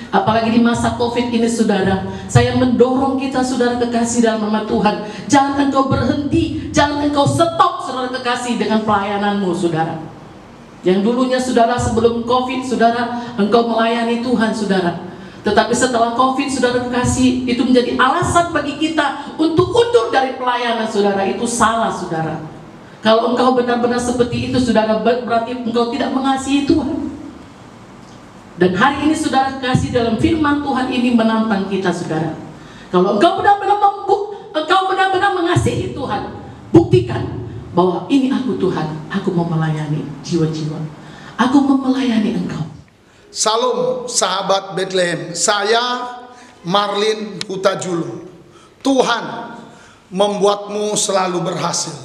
Apalagi di masa COVID ini, saudara, saya mendorong kita, saudara kekasih dalam nama Tuhan, jangan engkau berhenti, jangan engkau stop, saudara kekasih, dengan pelayananmu, saudara. Yang dulunya, saudara, sebelum COVID, saudara, engkau melayani Tuhan, saudara. Tetapi setelah COVID, saudara kekasih, itu menjadi alasan bagi kita untuk undur dari pelayanan, saudara. Itu salah, saudara. Kalau engkau benar-benar seperti itu, saudara, berarti engkau tidak mengasihi Tuhan. Dan hari ini, saudara kasih, dalam firman Tuhan ini menantang kita, saudara. Kalau engkau benar-benar mengasihi Tuhan, buktikan bahwa ini aku Tuhan, aku mau melayani jiwa-jiwa, aku mau melayani engkau. Salam sahabat Bethlehem, saya Marlin Hutajulu. Tuhan membuatmu selalu berhasil.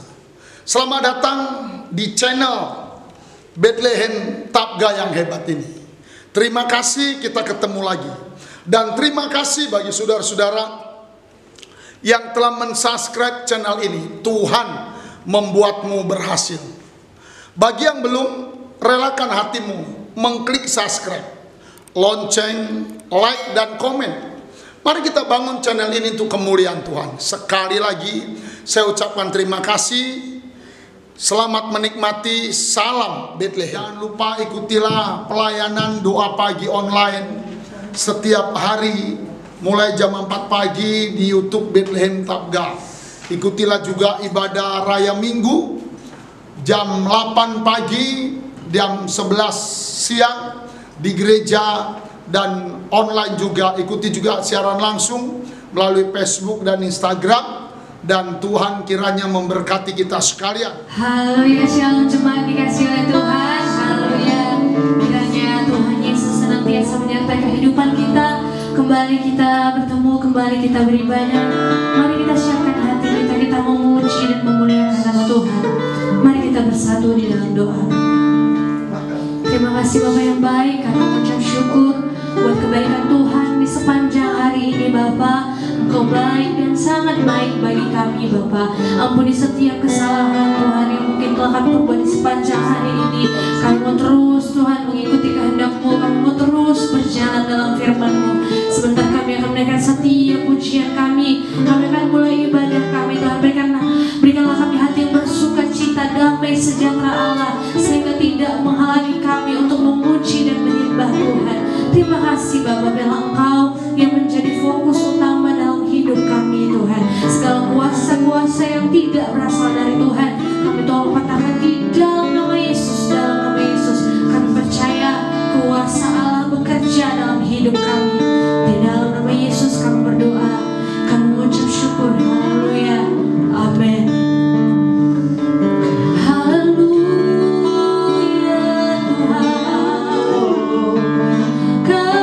Selamat datang di channel Bethlehem Tabga yang hebat ini. Terima kasih kita ketemu lagi. Dan terima kasih bagi saudara-saudara yang telah mensubscribe channel ini. Tuhan membuatmu berhasil. Bagi yang belum, relakan hatimu mengklik subscribe, lonceng, like, dan komen. Mari kita bangun channel ini untuk kemuliaan Tuhan. Sekali lagi saya ucapkan terima kasih. Selamat menikmati, salam Bethlehem. Jangan lupa ikutilah pelayanan doa pagi online setiap hari mulai jam 4 pagi di YouTube Bethlehem Tabga. Ikutilah juga ibadah raya Minggu jam 8 pagi, jam 11 siang di gereja, dan online juga. Ikuti juga siaran langsung melalui Facebook dan Instagram. Dan Tuhan kiranya memberkati kita sekalian. Haleluya, shalom jemaat dikasih oleh Tuhan. Haleluya, kiranya Tuhan Yesus senantiasa menyertai kehidupan kita. Kembali kita bertemu, kembali kita beribadah. Mari kita siapkan hati kita memuji dan memuliakan nama Tuhan. Mari kita bersatu di dalam doa. Terima kasih Bapa yang baik, karena mengucap syukur buat kebaikan Tuhan di sepanjang hari ini, Bapa. Engkau baik dan sangat baik bagi kami, Bapa. Ampuni setiap kesalahan Tuhan yang mungkin telah kami perbuat di sepanjang hari ini. Kami mau terus, Tuhan, mengikuti kehendak-Mu. Kami mau terus berjalan dalam firman-Mu. Sebentar kami akan menaikkan setiap pujian kami. Kami akan mulai ibadah kami, Tuhan. Berikanlah kami hati yang bersuka cita, damai sejahtera Allah, sehingga tidak menghalangi kami untuk memuji dan menyembah Tuhan. Terima kasih Bapa, biarlah Engkau yang menjadi fokus utama dalam hidup kami, Tuhan. Segala kuasa-kuasa yang tidak berasal dari Tuhan, kami tolong patahkan di dalam nama Yesus, dalam nama Yesus. Kami percaya kuasa Allah bekerja dalam hidup kami. Di dalam nama Yesus kami berdoa, kami mengucap syukur. Haleluya, amin. Hanya Kau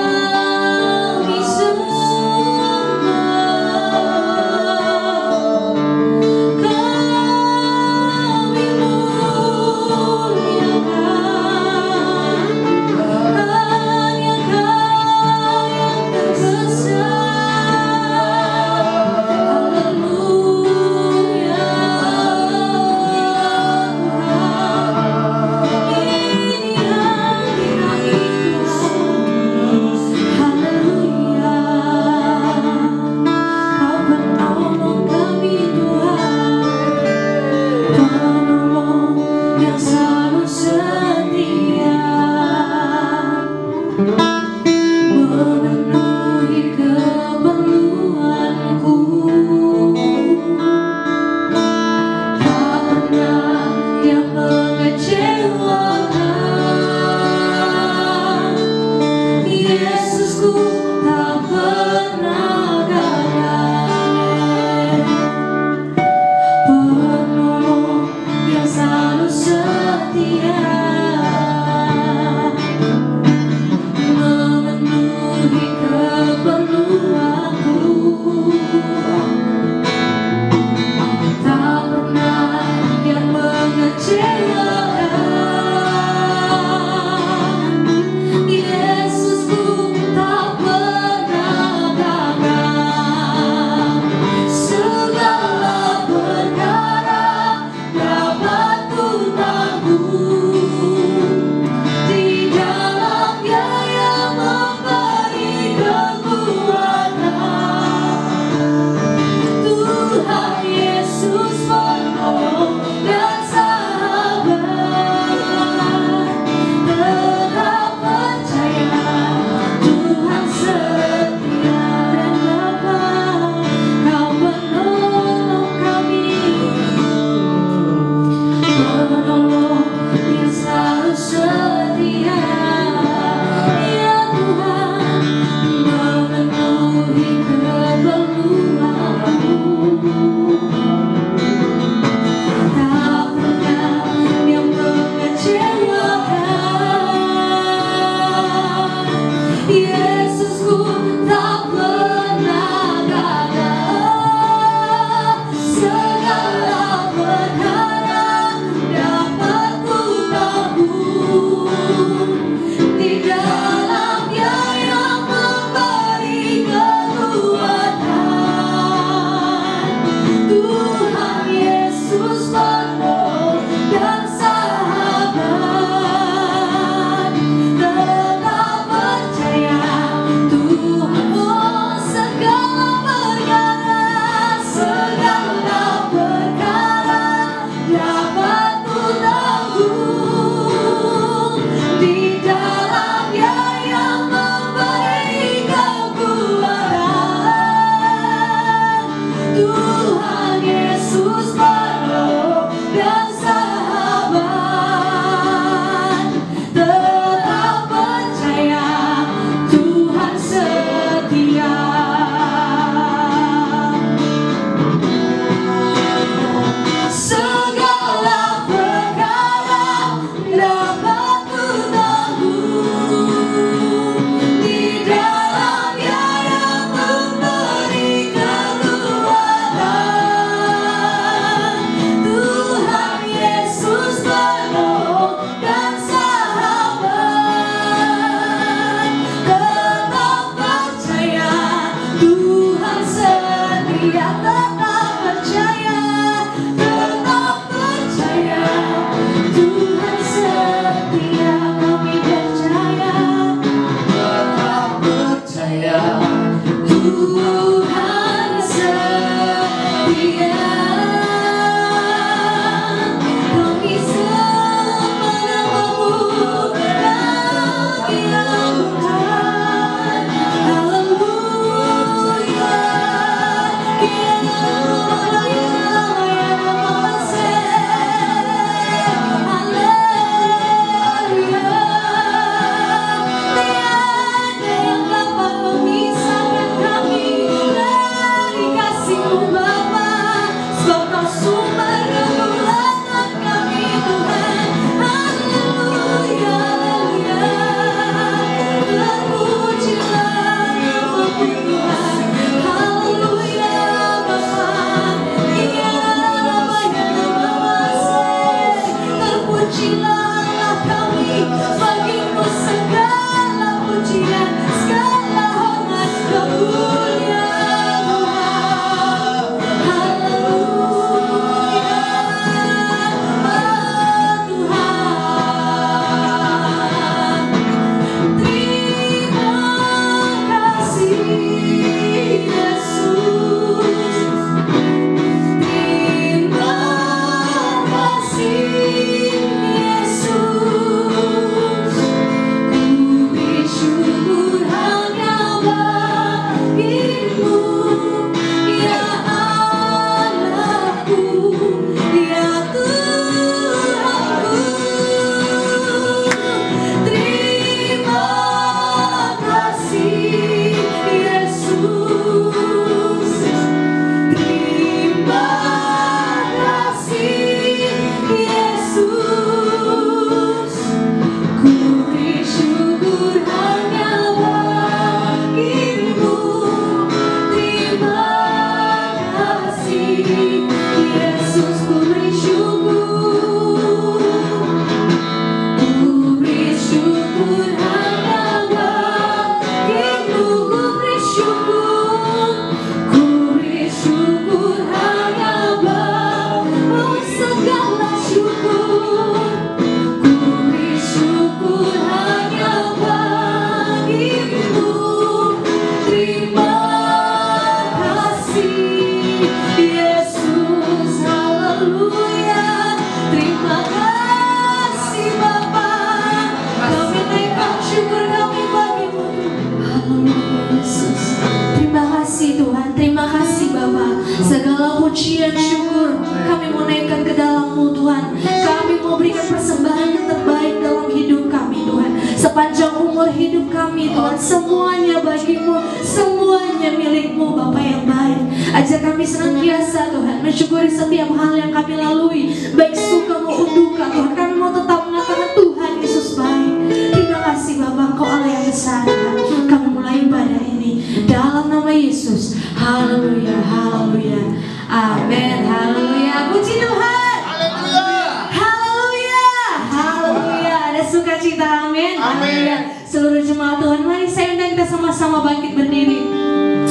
pujian syukur kami mau naikkan ke dalam-Mu Tuhan. Kami mau berikan persembahan yang terbaik dalam hidup kami Tuhan. Sepanjang umur hidup kami Tuhan, semuanya bagi-Mu, semuanya milik-Mu Bapa yang baik. Ajar kami senantiasa Tuhan mensyukuri setiap hal yang kami lalui, baik suka maupun duka Tuhan. Kami mau tetap mengatakan Tuhan Yesus baik. Terima kasih Bapa, Engkau Allah yang besar Tuhan. Kami mulai ibadah ini dalam nama Yesus. Haleluya, haleluya, amin, haleluya. Puji Tuhan, haleluya, haleluya. Ada sukacita, amin, haleluya. Seluruh jemaat Tuhan, mari saya undang kita sama-sama bangkit berdiri.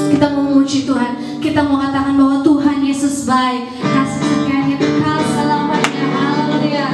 Kita mau memuji Tuhan, kita mau katakan bahwa Tuhan Yesus baik, kasih setianya kekal selamanya. Haleluya.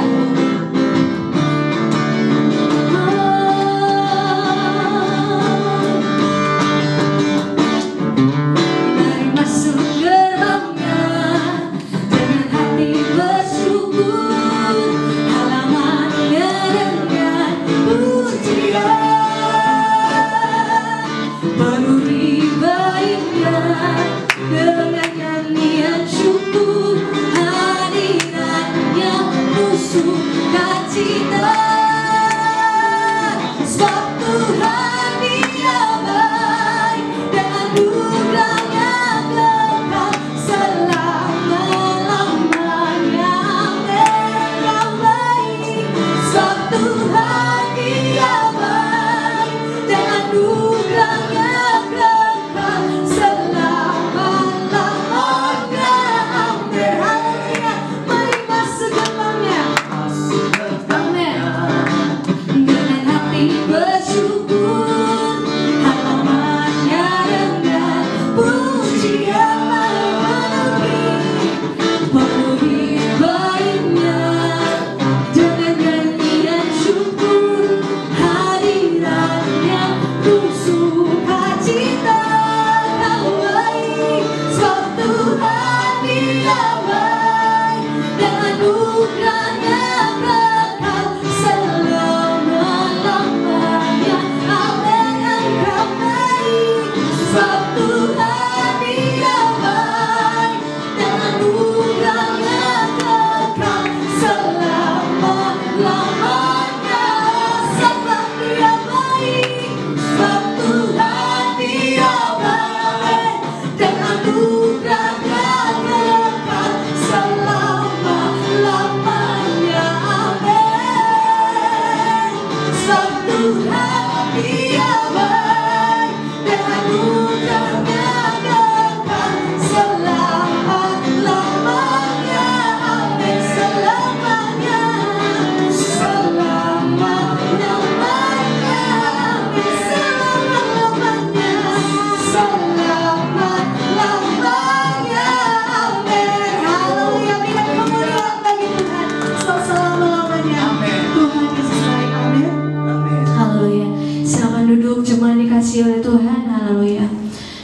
Oleh Tuhan, haleluya.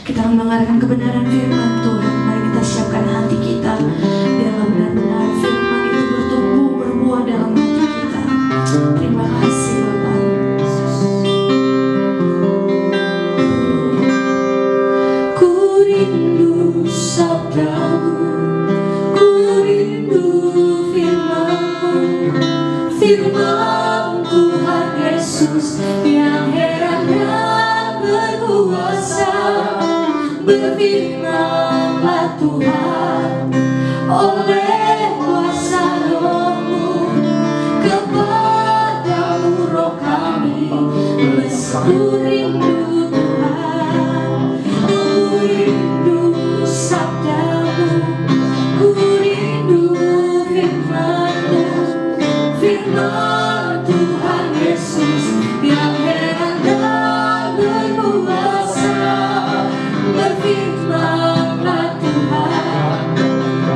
Kita akan mendengarkan kebenaran firman Tuhan. Mari kita siapkan hati kita biarlah benar-benar firman itu bertumbuh berbuah dalam hati kita. Terima kasih Bapak. Ku rindu sabdamu, ku rindu firman-Mu, firman Tuhan Yesus yang heran berkuasa. Berfirmanlah Tuhan oleh kuasa Roh-Mu, kepadamu roh kami lesu rindu Tuhan. Ku rindu sabdamu, ku rindu firman-Mu, firman Tuhan Yesus yang heran dan berkuasa. Berfirmanlah Tuhan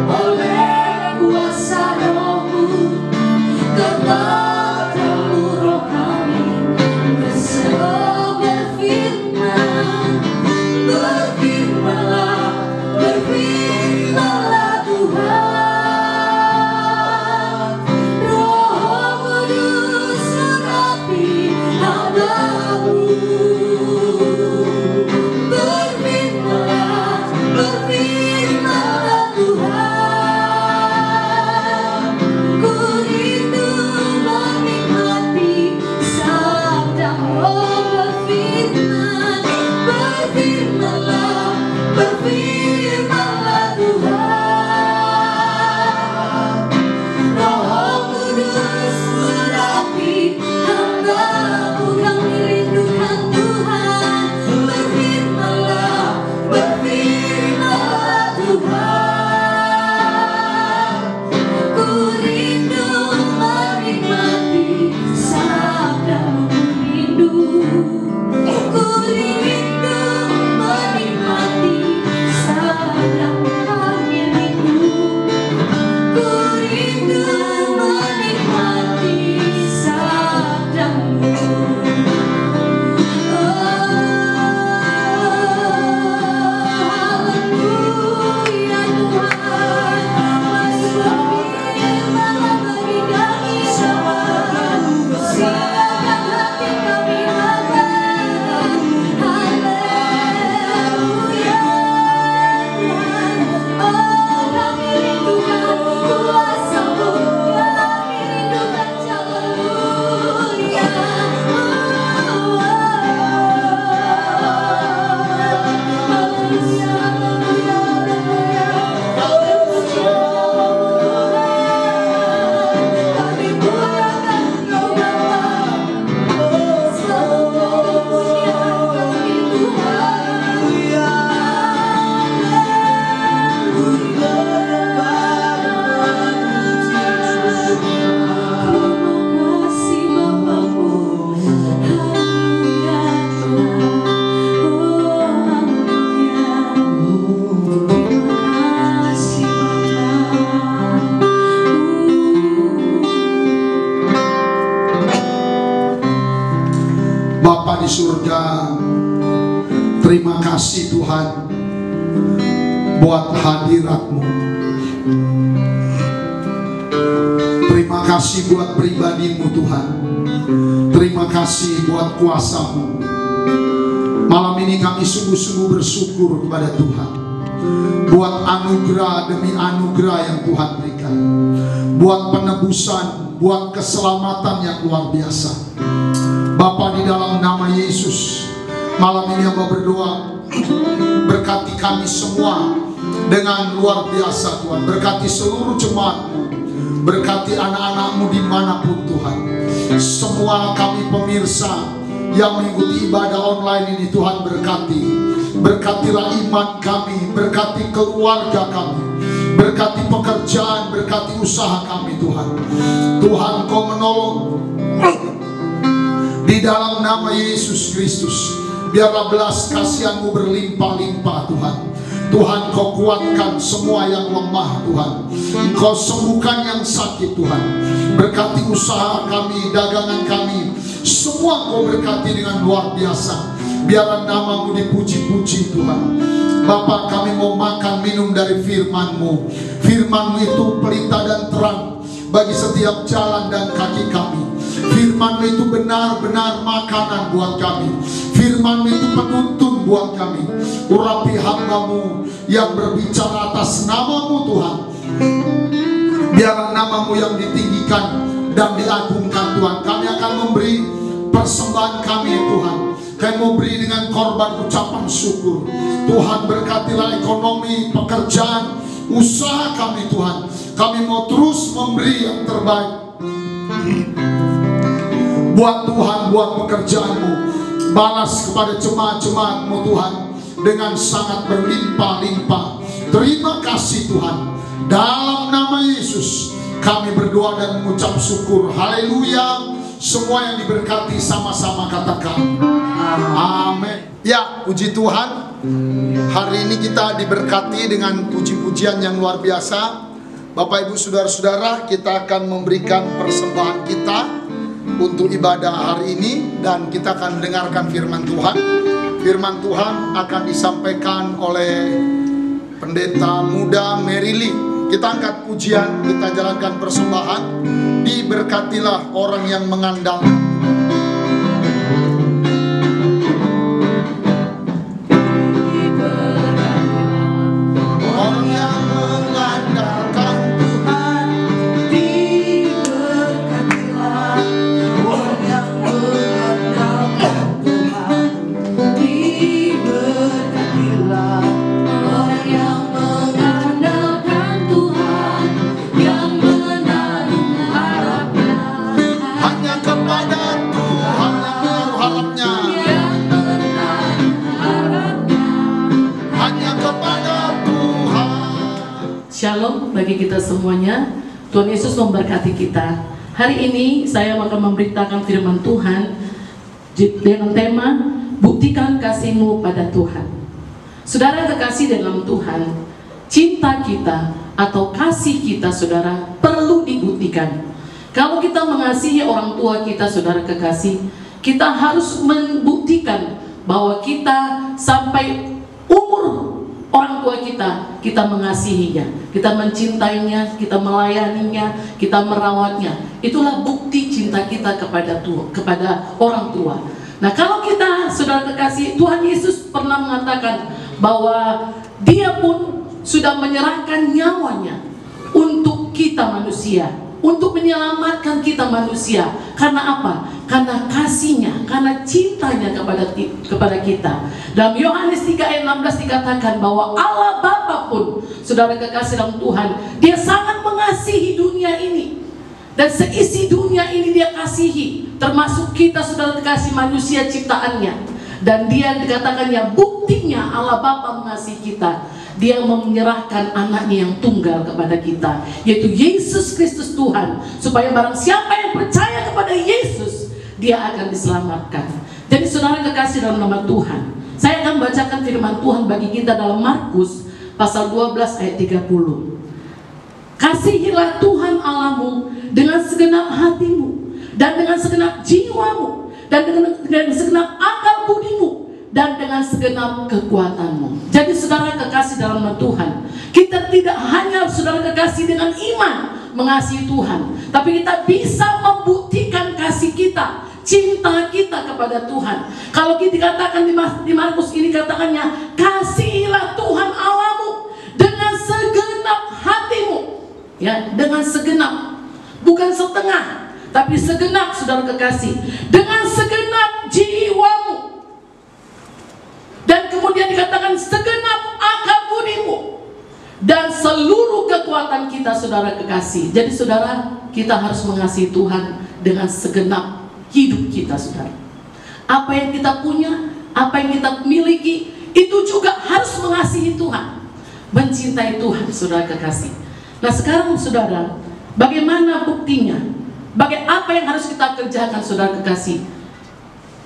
oleh kuasa Roh-Mu, kepadamu roh kami berseru. Berfirmanlah Terima kasih Tuhan buat hadirat-Mu. Terima kasih buat pribadi-Mu Tuhan. Terima kasih buat kuasa-Mu. Malam ini kami sungguh-sungguh bersyukur kepada Tuhan buat anugerah demi anugerah yang Tuhan berikan, buat penebusan, buat keselamatan yang luar biasa. Bapa, di dalam nama Yesus, malam ini hamba berdoa, berkati kami semua dengan luar biasa Tuhan. Berkati seluruh jemaat-Mu, berkati anak-anak-Mu dimanapun Tuhan. Semua kami pemirsa yang mengikuti ibadah online ini Tuhan berkati. Berkatilah iman kami, berkati keluarga kami, berkati pekerjaan, berkati usaha kami Tuhan. Tuhan, Kau menolong di dalam nama Yesus Kristus. Biarlah belas kasihan-Mu berlimpah-limpah Tuhan. Tuhan, Kau kuatkan semua yang lemah Tuhan. Kau sembuhkan yang sakit Tuhan. Berkati usaha kami, dagangan kami, semua Kau berkati dengan luar biasa. Biarlah nama-Mu dipuji-puji Tuhan. Bapa, kami mau makan minum dari firman-Mu. Firman-Mu itu pelita dan terang bagi setiap jalan dan kaki kami. Firman-Mu itu benar-benar makanan buat kami. Firman-Mu itu penuntun buat kami. Urapi hamba-Mu yang berbicara atas nama-Mu Tuhan. Biarlah nama-Mu yang ditinggikan dan diagungkan Tuhan. Kami akan memberi persembahan kami Tuhan. Kami mau beri dengan korban ucapan syukur. Tuhan, berkatilah ekonomi, pekerjaan, usaha kami Tuhan. Kami mau terus memberi yang terbaik buat Tuhan, buat pekerjaan-Mu. Balas kepada jemaat-jemaat-Mu Tuhan dengan sangat berlimpah-limpah. Terima kasih Tuhan. Dalam nama Yesus kami berdoa dan mengucap syukur. Haleluya. Semua yang diberkati sama-sama katakan amin. Ya, puji Tuhan. Hari ini kita diberkati dengan puji-pujian yang luar biasa. Bapak Ibu Saudara-saudara, kita akan memberikan persembahan kita untuk ibadah hari ini, dan kita akan mendengarkan firman Tuhan. Firman Tuhan akan disampaikan oleh pendeta muda Merili. Kita angkat pujian, kita jalankan persembahan. Diberkatilah orang yang mengandalkan Shalom bagi kita semuanya. Tuhan Yesus memberkati kita. Hari ini saya akan memberitakan firman Tuhan dengan tema buktikan kasih-Mu pada Tuhan. Saudara kekasih dalam Tuhan, cinta kita atau kasih kita saudara perlu dibuktikan. Kalau kita mengasihi orang tua kita saudara kekasih, kita harus membuktikan bahwa kita sampai umur orang tua kita mengasihinya, kita mencintainya, kita melayaninya, kita merawatnya. Itulah bukti cinta kita kepada orang tua. Nah, kalau kita saudara kekasih, Tuhan Yesus pernah mengatakan bahwa Dia pun sudah menyerahkan nyawanya untuk kita manusia, untuk menyelamatkan kita manusia. Karena apa? Karena kasihnya, karena cintanya kepada kita. Dalam Yohanes 3 ayat 16 dikatakan bahwa Allah Bapa pun, saudara kekasih dalam Tuhan, Dia sangat mengasihi dunia ini. Dan seisi dunia ini Dia kasihi, termasuk kita saudara kekasih manusia ciptaannya. Dan Dia dikatakannya buktinya Allah Bapa mengasihi kita. Dia menyerahkan anaknya yang tunggal kepada kita, yaitu Yesus Kristus Tuhan, supaya barang siapa yang percaya kepada Yesus, dia akan diselamatkan. Jadi saudara kekasih dalam nama Tuhan, saya akan bacakan firman Tuhan bagi kita dalam Markus pasal 12 ayat 30. Kasihilah Tuhan Allahmu dengan segenap hatimu, dan dengan segenap jiwamu, dan dengan segenap akal budimu, dan dengan segenap kekuatanmu. Jadi saudara kekasih dalam nama Tuhan, kita tidak hanya saudara kekasih dengan iman mengasihi Tuhan, tapi kita bisa membuktikan kasih kita, cinta kita kepada Tuhan. Kalau kita katakan di Markus ini katakannya, kasihilah Tuhan Allahmu dengan segenap hatimu, ya, dengan segenap, bukan setengah, tapi segenap saudara kekasih, dengan segenap jiwamu. Dan kemudian dikatakan segenap akal budimu dan seluruh kekuatan kita saudara kekasih. Jadi saudara, kita harus mengasihi Tuhan dengan segenap hidup kita saudara. Apa yang kita punya, apa yang kita miliki, itu juga harus mengasihi Tuhan, mencintai Tuhan saudara kekasih. Nah sekarang saudara, bagaimana buktinya? Apa yang harus kita kerjakan saudara kekasih?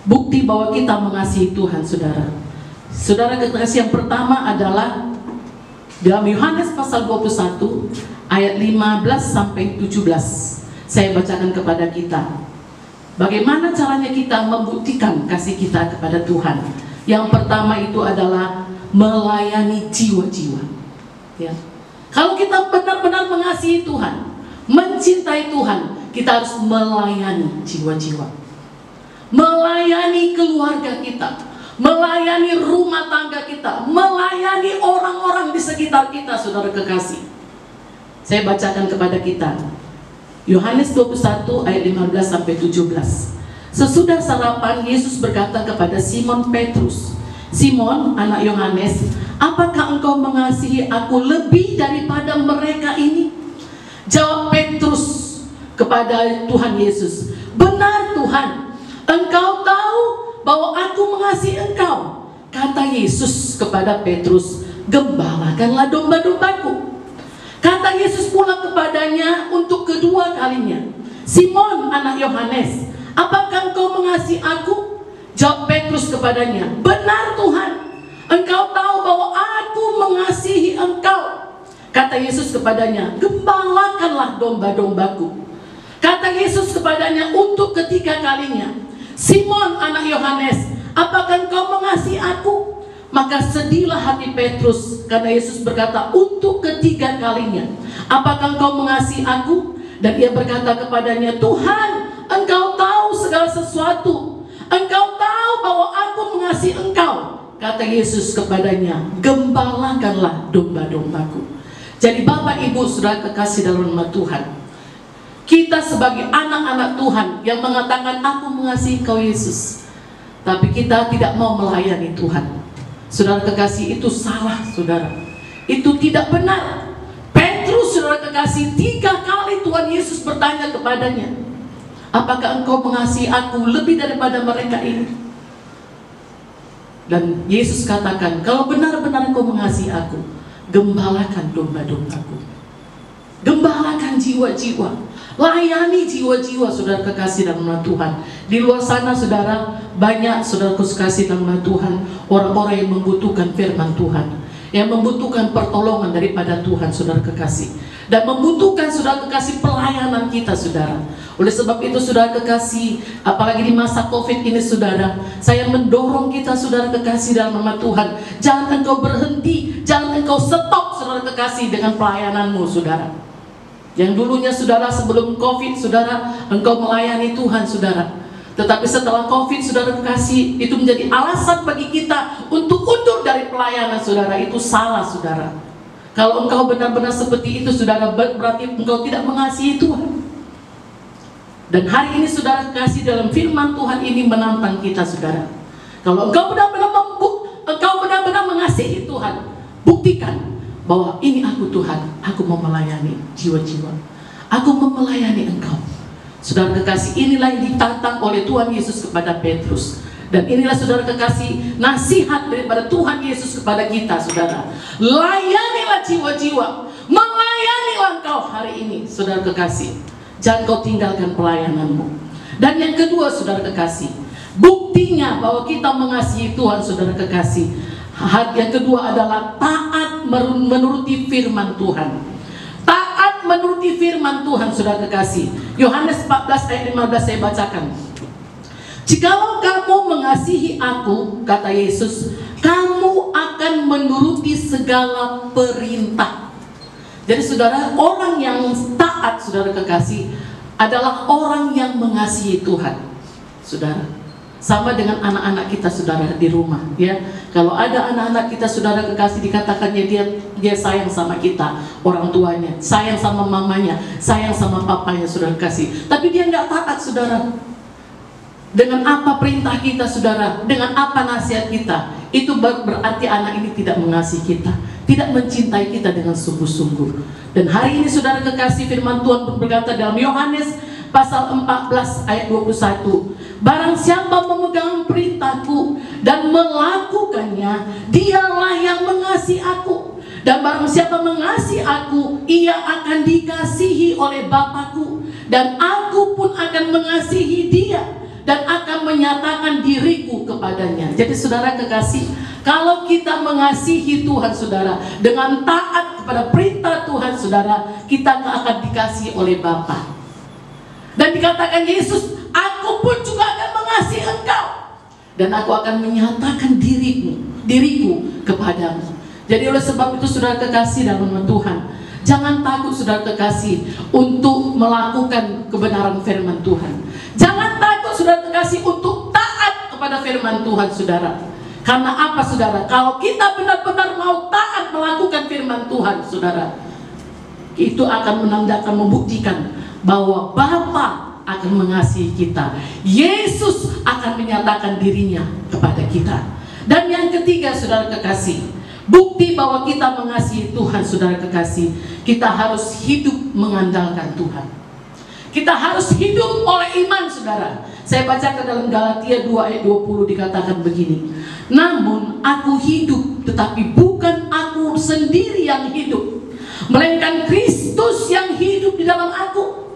Bukti bahwa kita mengasihi Tuhan saudara. Saudara kekasih, yang pertama adalah dalam Yohanes pasal 21 ayat 15 sampai 17. Saya bacakan kepada kita. Bagaimana caranya kita membuktikan kasih kita kepada Tuhan? Yang pertama itu adalah melayani jiwa-jiwa. Ya. Kalau kita benar-benar mengasihi Tuhan, mencintai Tuhan, kita harus melayani jiwa-jiwa, melayani keluarga kita, melayani rumah tangga kita, melayani orang-orang di sekitar kita saudara kekasih. Saya bacakan kepada kita Yohanes 21 ayat 15 sampai 17. Sesudah sarapan, Yesus berkata kepada Simon Petrus, Simon anak Yohanes, apakah engkau mengasihi aku lebih daripada mereka ini? Jawab Petrus kepada Tuhan Yesus, benar Tuhan, engkau tahu bahwa aku mengasihi engkau. Kata Yesus kepada Petrus, gembalakanlah domba-dombaku. Kata Yesus pula kepadanya untuk kedua kalinya, Simon anak Yohanes, apakah engkau mengasihi aku? Jawab Petrus kepadanya, benar Tuhan, engkau tahu bahwa aku mengasihi engkau. Kata Yesus kepadanya, gembalakanlah domba-dombaku. Kata Yesus kepadanya untuk ketiga kalinya, Simon anak Yohanes, apakah engkau mengasihi aku? Maka sedihlah hati Petrus karena Yesus berkata untuk ketiga kalinya, apakah engkau mengasihi aku? Dan ia berkata kepadanya, Tuhan, engkau tahu segala sesuatu, engkau tahu bahwa aku mengasihi engkau. Kata Yesus kepadanya, gembalakanlah domba-dombaku. Jadi Bapak Ibu saudara kekasih dalam nama Tuhan, kita sebagai anak-anak Tuhan yang mengatakan aku mengasihi Kau Yesus, tapi kita tidak mau melayani Tuhan, saudara kekasih, itu salah saudara. Itu tidak benar. Petrus saudara kekasih, 3 kali Tuhan Yesus bertanya kepadanya, apakah engkau mengasihi aku lebih daripada mereka ini? Dan Yesus katakan, kalau benar-benar engkau mengasihi aku, gembalakan domba-dombaku, gembalakan jiwa-jiwa, layani jiwa-jiwa saudara kekasih dalam nama Tuhan. Di luar sana saudara, banyak saudara kekasih dalam nama Tuhan, orang-orang yang membutuhkan firman Tuhan, yang membutuhkan pertolongan daripada Tuhan saudara kekasih, dan membutuhkan saudara kekasih pelayanan kita saudara. Oleh sebab itu saudara kekasih, apalagi di masa COVID ini saudara, saya mendorong kita saudara kekasih dalam nama Tuhan, jangan engkau berhenti, jangan engkau stop saudara kekasih dengan pelayananmu saudara. Yang dulunya saudara sebelum COVID saudara, engkau melayani Tuhan saudara, tetapi setelah COVID saudara kekasih, itu menjadi alasan bagi kita untuk undur dari pelayanan saudara. Itu salah saudara. Kalau engkau benar-benar seperti itu saudara, berarti engkau tidak mengasihi Tuhan. Dan hari ini saudara kekasih, dalam firman Tuhan ini menantang kita saudara, kalau engkau benar-benar mengasihi Tuhan, buktikan bahwa ini aku Tuhan, aku mau melayani jiwa-jiwa, aku mau melayani engkau. Saudara kekasih, inilah yang ditantang oleh Tuhan Yesus kepada Petrus. Dan inilah saudara kekasih, nasihat daripada Tuhan Yesus kepada kita saudara. Layanilah jiwa-jiwa, melayanilah engkau hari ini saudara kekasih. Jangan kau tinggalkan pelayananmu. Dan yang kedua saudara kekasih, buktinya bahwa kita mengasihi Tuhan saudara kekasih, yang kedua adalah taat menuruti firman Tuhan. Taat menuruti firman Tuhan saudara kekasih. Yohanes 14 ayat 15 saya bacakan. Jikalau kamu mengasihi aku, kata Yesus, kamu akan menuruti segala perintah. Jadi saudara, orang yang taat, saudara kekasih, adalah orang yang mengasihi Tuhan. Saudara, sama dengan anak-anak kita, saudara, di rumah, ya. Kalau ada anak-anak kita, saudara kekasih, dikatakannya dia sayang sama kita, orang tuanya, sayang sama mamanya, sayang sama papanya, saudara kekasih. Tapi dia nggak taat, saudara. Dengan apa perintah kita, saudara, dengan apa nasihat kita, itu berarti anak ini tidak mengasihi kita, tidak mencintai kita dengan sungguh-sungguh. Dan hari ini, saudara kekasih, firman Tuhan berkata dalam Yohanes pasal 14 ayat 21, barang siapa memegang perintahku dan melakukannya, dialah yang mengasihi aku. Dan barang siapa mengasihi aku, ia akan dikasihi oleh Bapakku, dan aku pun akan mengasihi dia dan akan menyatakan diriku kepadanya. Jadi saudara kekasih, kalau kita mengasihi Tuhan, saudara, dengan taat kepada perintah Tuhan, saudara, kita akan dikasihi oleh Bapa. Dan dikatakan Yesus, aku pun juga akan mengasihi engkau, dan aku akan menyatakan diriku kepadamu. Jadi oleh sebab itu, saudara kekasih dalam nama Tuhan, jangan takut, saudara kekasih, untuk melakukan kebenaran firman Tuhan. Jangan takut, saudara kekasih, untuk taat kepada firman Tuhan, saudara. Karena apa, saudara? Kalau kita benar-benar mau taat melakukan firman Tuhan, saudara, itu akan menandakan, membuktikan bahwa Bapa akan mengasihi kita. Yesus akan menyatakan dirinya kepada kita. Dan yang ketiga, saudara kekasih, bukti bahwa kita mengasihi Tuhan, saudara kekasih, kita harus hidup mengandalkan Tuhan. Kita harus hidup oleh iman, saudara. Saya bacakan dalam Galatia 2 ayat 20, dikatakan begini, namun aku hidup, tetapi bukan aku sendiri yang hidup, melainkan Kristus yang hidup di dalam aku.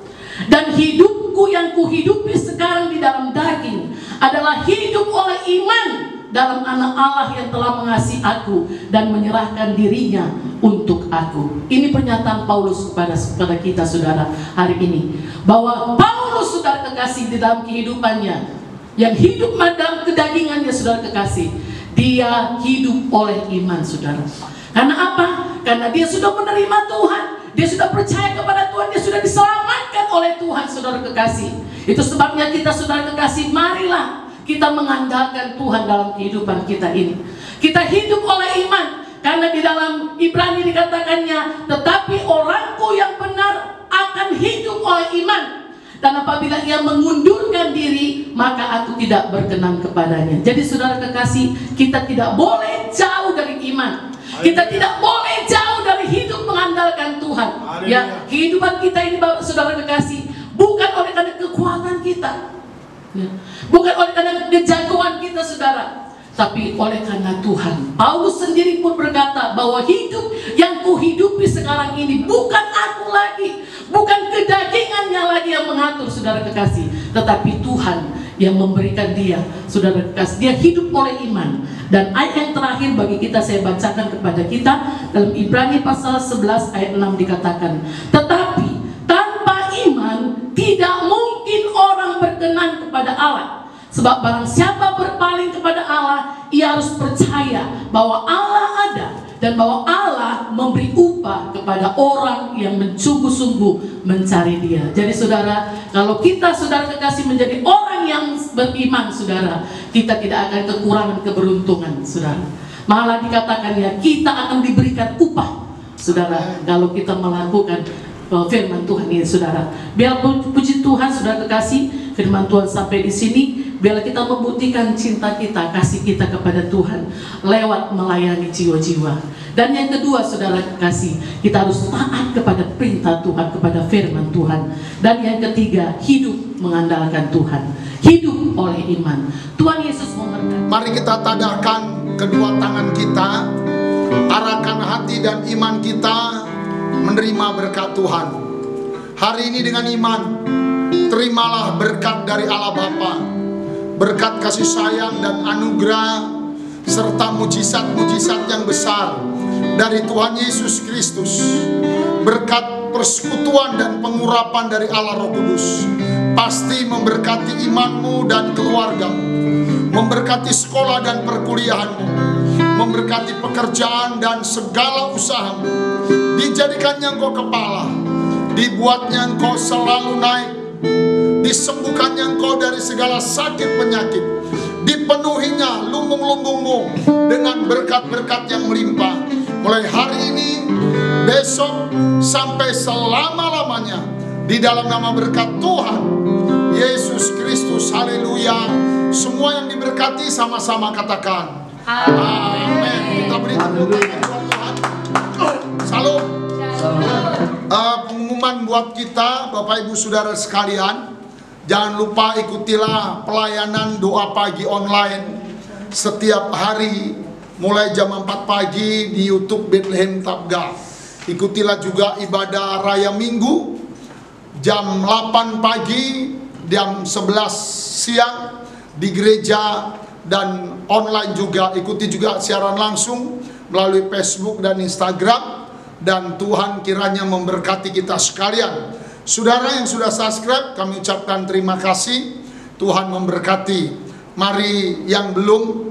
Dan hidupku yang kuhidupi sekarang di dalam daging adalah hidup oleh iman dalam anak Allah yang telah mengasihi aku dan menyerahkan dirinya untuk aku. Ini pernyataan Paulus kepada kita, saudara, hari ini, bahwa Paulus, saudara kekasih, di dalam kehidupannya yang hidup dalam kedagingannya, saudara kekasih, dia hidup oleh iman, saudara. Karena apa? Karena dia sudah menerima Tuhan, dia sudah percaya kepada Tuhan, dia sudah diselamatkan oleh Tuhan, saudara kekasih. Itu sebabnya kita, saudara kekasih, marilah kita mengandalkan Tuhan dalam kehidupan kita ini. Kita hidup oleh iman, karena di dalam Ibrani dikatakannya, tetapi orangku yang benar akan hidup oleh iman, dan apabila ia mengundurkan diri, maka aku tidak berkenan kepadanya. Jadi saudara kekasih, kita tidak boleh jauh dari iman. Kita tidak boleh jauh dari hidup mengandalkan Tuhan. Ya, kehidupan kita ini, saudara kekasih, bukan oleh karena kekuatan kita, ya, bukan oleh karena kejagoan kita, saudara, tapi oleh karena Tuhan. Paulus sendiri pun berkata bahwa hidup yang kuhidupi sekarang ini bukan aku lagi, bukan kedagingannya lagi yang mengatur, saudara kekasih, tetapi Tuhan yang memberikan dia, saudara kekasih. Dia hidup oleh iman. Dan ayat yang terakhir bagi kita, saya bacakan kepada kita dalam Ibrani pasal 11 ayat 6, dikatakan, tetapi tanpa iman tidak mungkin orang berkenan kepada Allah. Sebab barang siapa berpaling kepada Allah, ia harus percaya bahwa Allah ada dan bahwa Allah memberi upah kepada orang yang sungguh-sungguh mencari Dia. Jadi saudara, kalau kita, saudara kekasih, menjadi orang yang beriman, saudara, kita tidak akan kekurangan keberuntungan, saudara. Malah dikatakan, ya, kita akan diberikan upah, saudara, kalau kita melakukan firman Tuhan ini, saudara. Biar puji Tuhan, saudara kekasih, firman Tuhan sampai di sini. Biarlah kita membuktikan cinta kita, kasih kita kepada Tuhan lewat melayani jiwa-jiwa. Dan yang kedua, saudara kekasih, kita harus taat kepada perintah Tuhan, kepada firman Tuhan. Dan yang ketiga, hidup mengandalkan Tuhan, hidup oleh iman. Tuhan Yesus memberkati. Mari kita tadahkan kedua tangan kita, arahkan hati dan iman kita menerima berkat Tuhan. Hari ini dengan iman, terimalah berkat dari Allah Bapa, berkat kasih sayang dan anugerah serta mujizat-mujizat yang besar dari Tuhan Yesus Kristus, berkat persekutuan dan pengurapan dari Allah Roh Kudus pasti memberkati imanmu dan keluargamu, memberkati sekolah dan perkuliahanmu, memberkati pekerjaan dan segala usahamu. Dijadikannya engkau kepala, dibuatnya engkau selalu naik, disembuhkannya engkau dari segala sakit penyakit, dipenuhinya lumbung-lumbungmu dengan berkat-berkat yang melimpah. Mulai hari ini, besok, sampai selama-lamanya, di dalam nama berkat Tuhan Yesus Kristus. Haleluya. Semua yang diberkati sama-sama katakan amin. Kita beri tepuk tangan buat Tuhan. Salam. Pengumuman buat kita, Bapak Ibu Saudara sekalian, jangan lupa ikutilah pelayanan doa pagi online setiap hari mulai jam 4 pagi di YouTube Bethlehem Tabga. Ikutilah juga ibadah raya Minggu jam 8 pagi, jam 11 siang di gereja dan online juga. Ikuti juga siaran langsung melalui Facebook dan Instagram. Dan Tuhan kiranya memberkati kita sekalian. Saudara yang sudah subscribe, kami ucapkan terima kasih. Tuhan memberkati. Mari yang belum,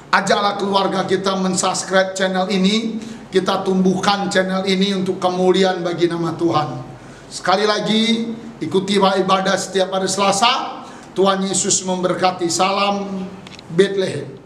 ajaklah keluarga kita mensubscribe channel ini. Kita tumbuhkan channel ini untuk kemuliaan bagi nama Tuhan. Sekali lagi, ikuti ibadah setiap hari Selasa. Tuhan Yesus memberkati. Salam Bethlehem.